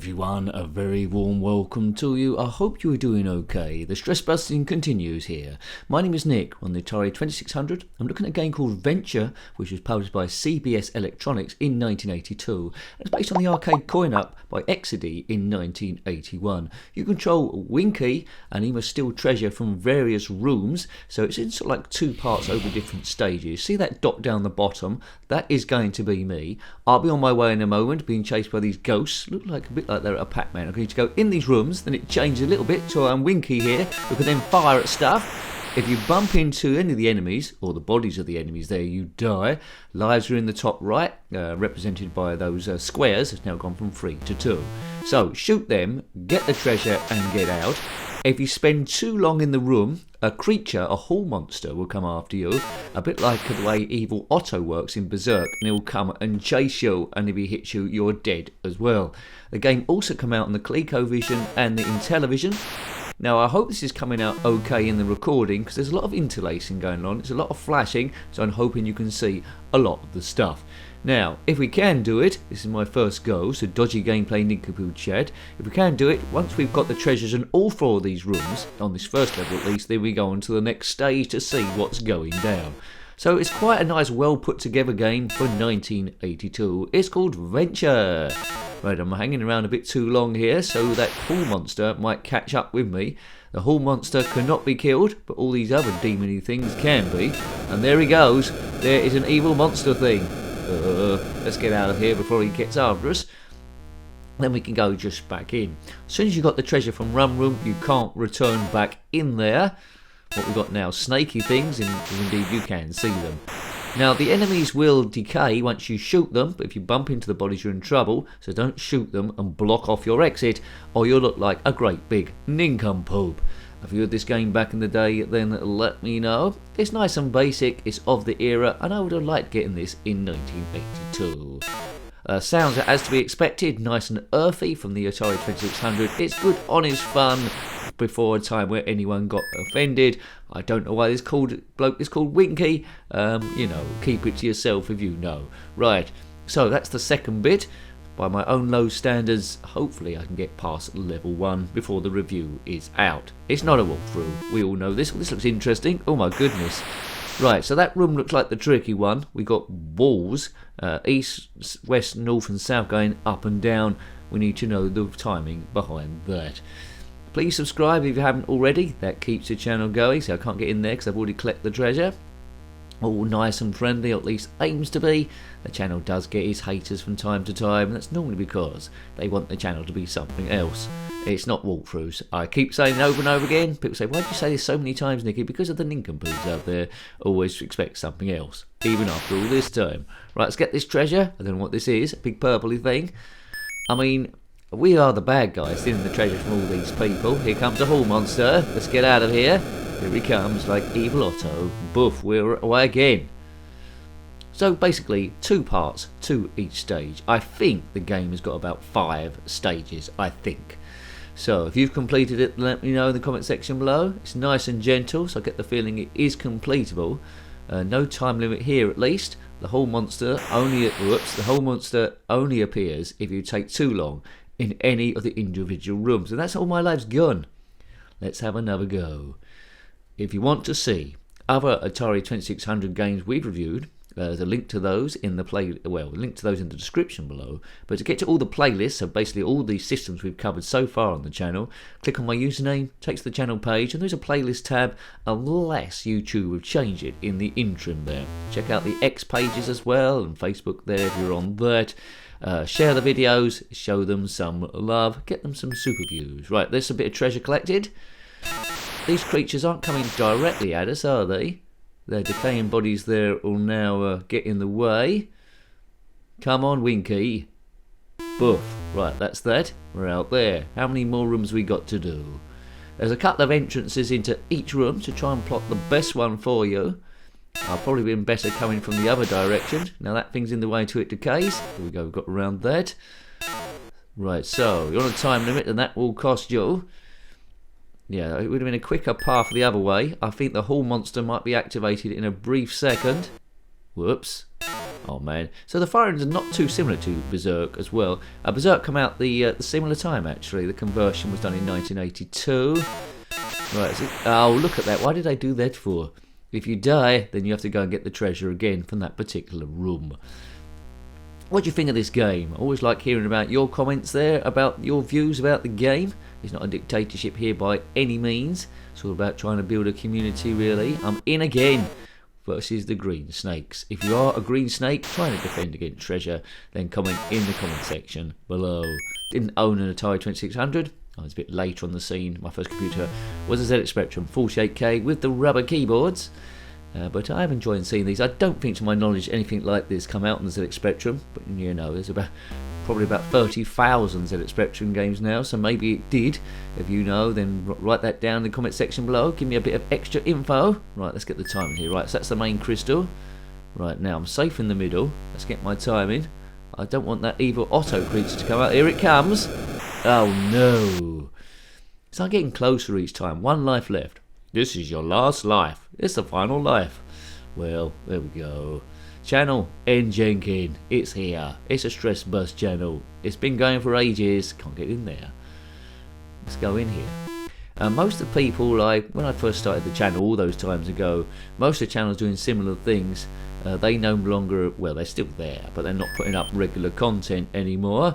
everyone, a very warm welcome to you. I hope you are doing okay. The stress busting continues here. My name is Nick on the Atari 2600. I'm looking at a game called Venture, which was published by CBS Electronics in 1982. It's based on the arcade coin-up by Exidy in 1981. You control Winky and he must steal treasure from various rooms, so it's in sort of like two parts over different stages. See that dot down the bottom? That is going to be me. I'll be on my way in a moment, being chased by these ghosts. Look like a bit like they're at a Pac-Man. I'm going to go in these rooms, then it changes a little bit, so I'm Winky here. We can then fire at stuff. If you bump into any of the enemies, or the bodies of the enemies there, you die. Lives are in the top right, represented by those squares. It's now gone from 3 to 2. So, shoot them, get the treasure, and get out. If you spend too long in the room, a creature, a hall monster, will come after you. A bit like the way Evil Otto works in Berserk, and he'll come and chase you, and if he hits you, you're dead as well. The game also came out on the ColecoVision and the Intellivision. Now, I hope this is coming out okay in the recording, because there's a lot of interlacing going on. It's a lot of flashing, so I'm hoping you can see a lot of the stuff. Now, if we can do it, this is my first go, so dodgy gameplay nincompoop chat. If we can do it, once we've got the treasures in all 4 of these rooms, on this first level at least, then we go on to the next stage to see what's going down. So it's quite a nice, well put together game for 1982. It's called Venture. Right, I'm hanging around a bit too long here, so that hall monster might catch up with me. The hall monster cannot be killed, but all these other demony things can be. And there he goes. There is an evil monster thing. Let's get out of here before he gets after us. Then we can go just back in. As soon as you got the treasure from Rum Room, you can't return back in there. What we've got now, snaky things, and indeed you can see them. Now, the enemies will decay once you shoot them, but if you bump into the bodies, you're in trouble, so don't shoot them and block off your exit, or you'll look like a great big nincompoop. If you had this game back in the day, then let me know. It's nice and basic, it's of the era, and I would have liked getting this in 1982. Sounds as to be expected, nice and earthy from the Atari 2600. It's good, honest fun, before a time where anyone got offended. I don't know why this bloke is called Winky. You know, keep it to yourself if you know. Right, so that's the second bit. By my own low standards, hopefully I can get past level 1 before the review is out. It's not a walkthrough, we all know this. This looks interesting, oh my goodness. Right, so that room looks like the tricky one. We got walls, east, west, north and south going up and down. We need to know the timing behind that. Please subscribe if you haven't already. That keeps the channel going, so I can't get in there because I've already collected the treasure. All nice and friendly, or at least aims to be. The channel does get its haters from time to time, and that's normally because they want the channel to be something else. It's not walkthroughs. I keep saying it over and over again. People say, why do you say this so many times, Nicky? Because of the nincompoops out there. Always expect something else, even after all this time. Right, let's get this treasure. I don't know what this is. A big purpley thing. I mean, we are the bad guys stealing the treasure from all these people. Here comes a hall monster. Let's get out of here. Here he comes, like Evil Otto. Boof, we're away again. So basically, 2 parts to each stage. I think the game has got about 5 stages, I think. So if you've completed it, let me know in the comment section below. It's nice and gentle, so I get the feeling it is completable. No time limit here at least. The whole monster only appears if you take too long in any of the individual rooms. And that's all my life's gone. Let's have another go. If you want to see other Atari 2600 games we've reviewed, there's a link to those in the link to those in the description below. But to get to all the playlists, so basically all the systems we've covered so far on the channel, click on my username, takes the channel page, and there's a playlist tab, unless YouTube have changed it in the interim there. Check out the X pages as well, and Facebook there if you're on that. Share the videos, show them some love, get them some super views. Right, there's a bit of treasure collected. These creatures aren't coming directly at us, are they? Their decaying bodies there will now get in the way. Come on, Winky. Boof. Right, that's that. We're out there. How many more rooms we got to do? There's a couple of entrances into each room to try and plot the best one for you. I've probably been better coming from the other direction. Now that thing's in the way to it decays. Here we go, we've got around that. Right, so you're on a time limit and that will cost you. Yeah, it would have been a quicker path the other way. I think the hall monster might be activated in a brief second. Whoops. Oh man, so the firings are not too similar to Berserk as well. Berserk come out the similar time actually. The conversion was done in 1982. Right, oh look at that, why did I do that for? If you die, then you have to go and get the treasure again from that particular room. What do you think of this game? I always like hearing about your comments there, about your views about the game. It's not a dictatorship here by any means. It's all about trying to build a community really. I'm in again versus the green snakes. If you are a green snake trying to defend against treasure, then comment in the comment section below. Didn't own an Atari 2600. I was a bit later on the scene. My first computer was a ZX Spectrum 48K with the rubber keyboards. But I have enjoyed seeing these. I don't think, to my knowledge, anything like this come out on the ZX Spectrum. But you know, there's probably about 30,000 ZX Spectrum games now, so maybe it did. If you know, then write that down in the comment section below. Give me a bit of extra info. Right, let's get the timing here. Right, so that's the main crystal. Right, now I'm safe in the middle. Let's get my timing. I don't want that evil Otto creature to come out. Here it comes. Oh no. So I'm getting closer each time. One life left. This is your last life. It's the final life. Well, there we go. Channel Jenkins. It's here. It's a stress bust channel. It's been going for ages. Can't get in there. Let's go in here. Most of the people, like when I first started the channel all those times ago, most of the channels doing similar things. They no longer, well, they're still there, but they're not putting up regular content anymore.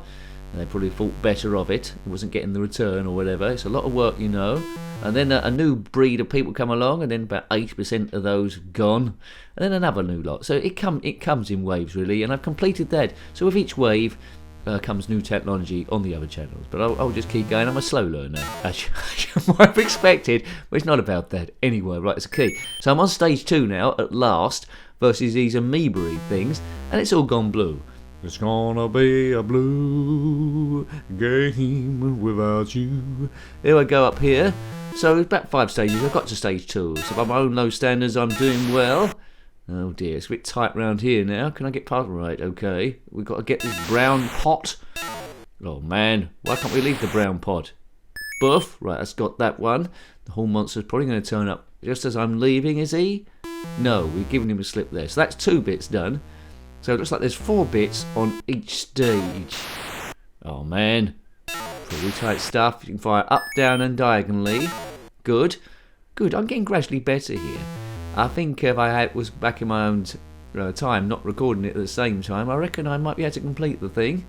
They probably thought better of it. It wasn't getting the return or whatever. It's a lot of work, you know. And then a new breed of people come along, and then about 80% of those gone, and then another new lot. So it comes in waves really, and I've completed that. So with each wave comes new technology on the other channels. But I'll just keep going. I'm a slow learner, as you might have expected. But it's not about that anyway. Right, it's a key. So I'm on stage 2 now at last versus these amoeba things, and it's all gone blue. It's gonna be a blue game without you. Here I go up here. So it's about 5 stages. I've got to stage 2. So by my own low standards, I'm doing well. Oh dear, it's a bit tight round here now. Can I get past? Right, okay. We've got to get this brown pot. Oh man, why can't we leave the brown pot? Buff. Right, that's got that one. The whole monster's probably going to turn up just as I'm leaving, is he? No, we've given him a slip there. So that's 2 bits done. So it looks like there's 4 bits on each stage. Oh man, pretty tight stuff. You can fire up, down and diagonally. Good. Good, I'm getting gradually better here. I think if I was back in my own time, not recording it at the same time, I reckon I might be able to complete the thing.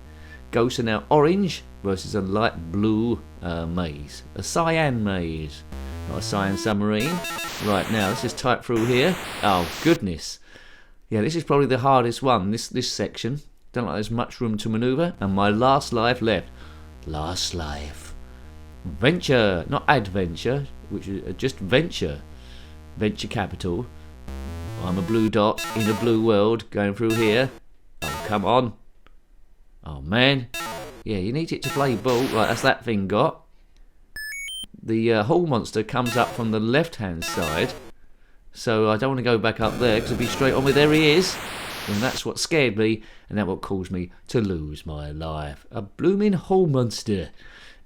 Ghosts are now orange versus a light blue maze. A cyan maze, not a cyan submarine. Right, now let's just type through here. Oh goodness. Yeah, this is probably the hardest one, this section. Don't like there's much room to manoeuvre. And my last life left. Last life. Venture, not adventure, which is just venture. Venture capital. I'm a blue dot in a blue world going through here. Oh, come on. Oh, man. Yeah, you need it to play ball. Right, that's that thing got. The hull monster comes up from the left-hand side. So I don't want to go back up there because it'll be straight on with there he is. And that's what scared me, and that's what caused me to lose my life. A blooming hull monster.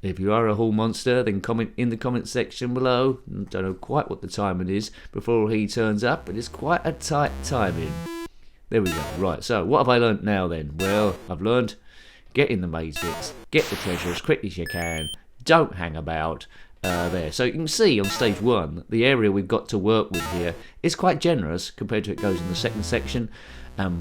If you are a hull monster, then comment in the comment section below. Don't know quite what the timing is before he turns up, but it's quite a tight timing. There we go. Right, so what have I learnt now then? Well, I've learnt get in the maze bits, get the treasure as quick as you can, don't hang about. There. So you can see on stage 1, the area we've got to work with here is quite generous compared to it goes in the second section.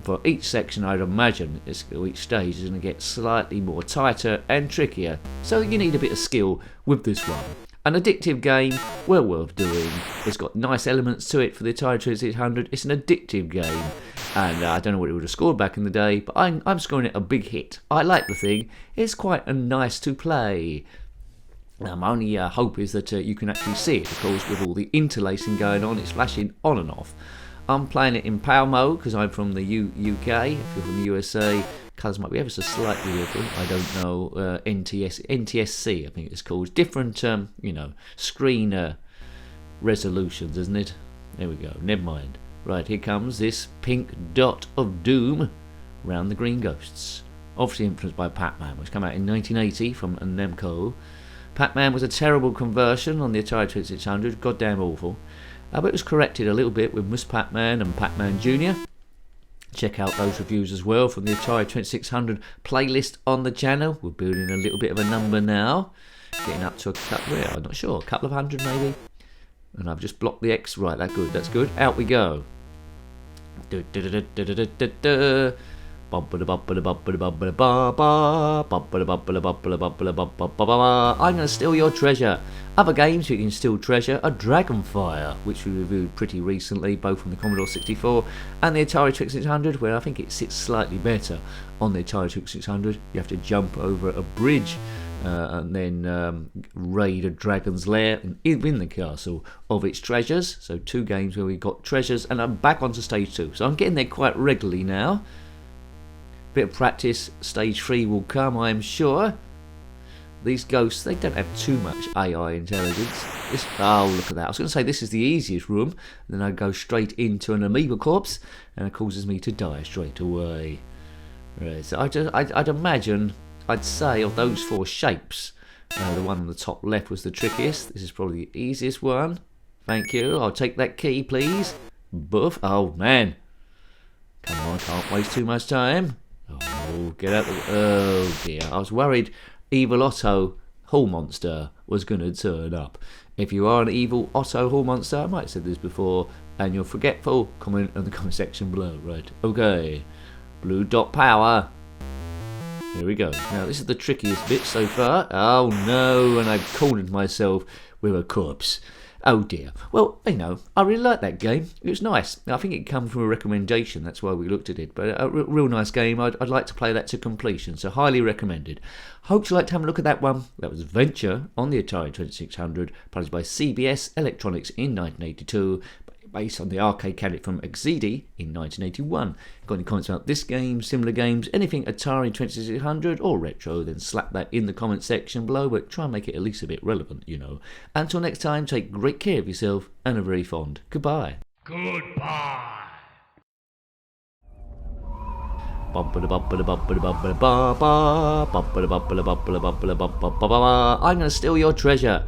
For each section, I'd imagine each stage is going to get slightly more tighter and trickier. So you need a bit of skill with this one. An addictive game, well worth doing. It's got nice elements to it for the Atari 2600. It's an addictive game. And I don't know what it would have scored back in the day, but I'm scoring it a big hit. I like the thing. It's quite nice to play. My only hope is that you can actually see it, of course, with all the interlacing going on. It's flashing on and off. I'm playing it in PAL mode because I'm from the UK. If you're from the USA, colours might be ever so slightly different. I don't know. NTSC, I think it's called. Different, screen resolutions, isn't it? There we go. Never mind. Right, here comes this pink dot of doom around the green ghosts. Obviously influenced by Pac-Man, which came out in 1980 from Namco. Pac-Man was a terrible conversion on the Atari 2600, goddamn awful. But it was corrected a little bit with Ms. Pac-Man and Pac-Man Jr. Check out those reviews as well from the Atari 2600 playlist on the channel. We're building a little bit of a number now. Getting up to I'm not sure, a couple of hundred maybe. And I've just blocked the X. Right, that's good. Out we go. I'm going to steal your treasure. Other games you can steal treasure are Dragonfire, which we reviewed pretty recently, both from the Commodore 64 and the Atari 2600, where I think it sits slightly better on the Atari 2600. You have to jump over a bridge and then raid a dragon's lair in the castle of its treasures. So 2 games where we got treasures, and I'm back onto stage 2. So I'm getting there quite regularly now. Bit of practice, stage 3 will come, I am sure. These ghosts, they don't have too much AI intelligence. Oh, look at that. I was going to say this is the easiest room, and then I go straight into an amoeba corpse, and it causes me to die straight away. Right, so I'd imagine, I'd say of those 4 shapes, the one on the top left was the trickiest. This is probably the easiest one. Thank you. I'll take that key, please. Boof. Oh, man. Come on, can't waste too much time. Oh, get out the... Oh, dear. I was worried Evil Otto Hall Monster was going to turn up. If you are an Evil Otto Hall Monster, I might have said this before, and you're forgetful, comment in the comment section below. Right, okay. Blue dot power. Here we go. Now, this is the trickiest bit so far. Oh, no, and I've cornered myself with a corpse. Oh dear. Well, you know, I really like that game. It was nice. I think it came from a recommendation. That's why we looked at it. But a real nice game. I'd like to play that to completion. So highly recommended. Hope you liked having a look at that one. That was Venture on the Atari 2600, published by CBS Electronics in 1982. Based on the arcade cabinet from Exidy in 1981. Got any comments about this game, similar games, anything Atari 2600 or retro, then slap that in the comment section below, but try and make it at least a bit relevant, you know. Until next time, take great care of yourself and a very fond goodbye. Goodbye. I'm going to steal your treasure.